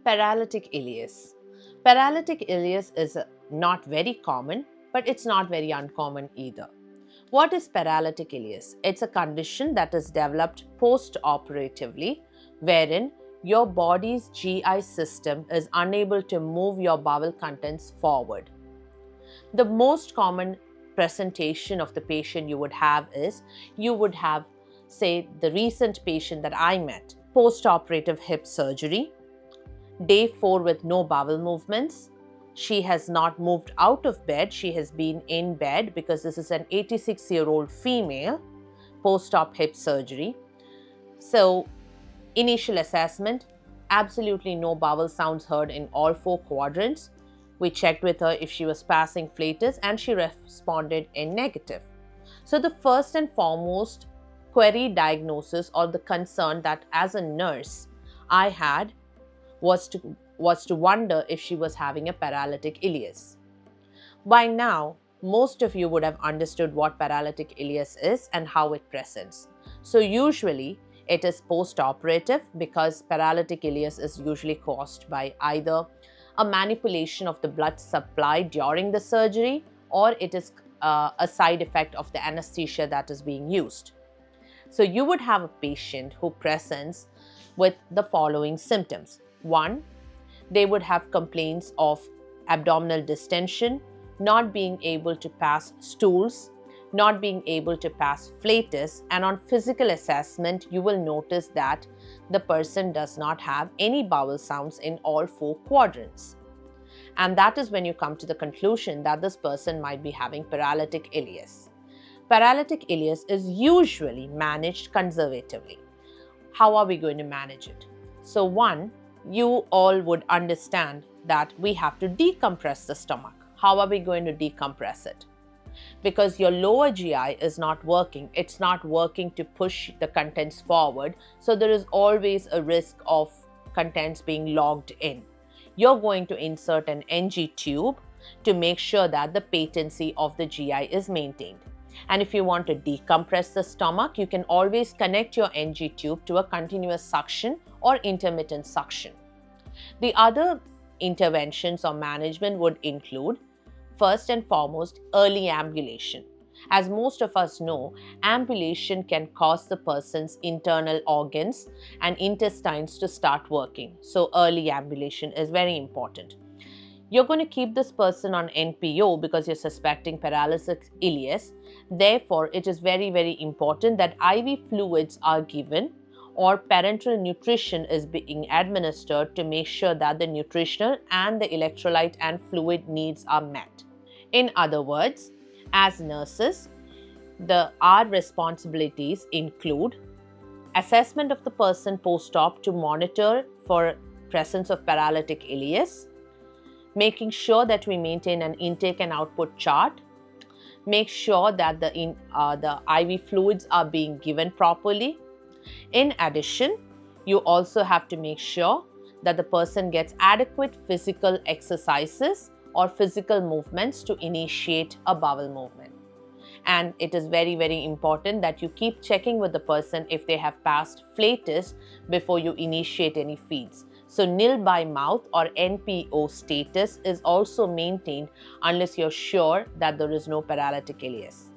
Paralytic ileus. Paralytic ileus is not very common, but it's not very uncommon either. What is paralytic ileus? It's a condition that is developed post-operatively, wherein your body's GI system is unable to move your bowel contents forward. The most common presentation of the patient you would have is, you would have, say, the recent patient that I met, post-operative hip surgery, day 4 with no bowel movements. She has not moved out of bed. She has been in bed because this is an 86-year-old female, post-op hip surgery. So, initial assessment, absolutely no bowel sounds heard in all 4 quadrants. We checked with her if she was passing flatus and she responded in negative. So, the first and foremost query diagnosis or the concern that as a nurse I had was to wonder if she was having a paralytic ileus. By now, most of you would have understood what paralytic ileus is and how it presents. So usually, it is post-operative because paralytic ileus is usually caused by either a manipulation of the blood supply during the surgery, or it is a side effect of the anesthesia that is being used. So you would have a patient who presents with the following symptoms. 1, they would have complaints of abdominal distension, not being able to pass stools, not being able to pass flatus, and on physical assessment, you will notice that the person does not have any bowel sounds in all 4 quadrants. And that is when you come to the conclusion that this person might be having paralytic ileus. Paralytic ileus is usually managed conservatively. How are we going to manage it? So 1, you all would understand that we have to decompress the stomach. How are we going to decompress it? Because your lower GI is not working. It's not working to push the contents forward. So there is always a risk of contents being logged in. You're going to insert an NG tube to make sure that the patency of the GI is maintained. And if you want to decompress the stomach, you can always connect your NG tube to a continuous suction or intermittent suction. The other interventions or management would include, first and foremost, early ambulation. As most of us know, ambulation can cause the person's internal organs and intestines to start working. So early ambulation is very important. You're going to keep this person on NPO because you're suspecting paralytic ileus. Therefore, it is very, very important that IV fluids are given or parenteral nutrition is being administered to make sure that the nutritional and the electrolyte and fluid needs are met. In other words, as nurses, our responsibilities include assessment of the person post-op to monitor for presence of paralytic ileus, making sure that we maintain an intake and output chart, make sure that the IV fluids are being given properly. In addition, you also have to make sure that the person gets adequate physical exercises or physical movements to initiate a bowel movement. And it is very, very important that you keep checking with the person if they have passed flatus before you initiate any feeds. So nil by mouth or NPO status is also maintained unless you're sure that there is no paralytic ileus.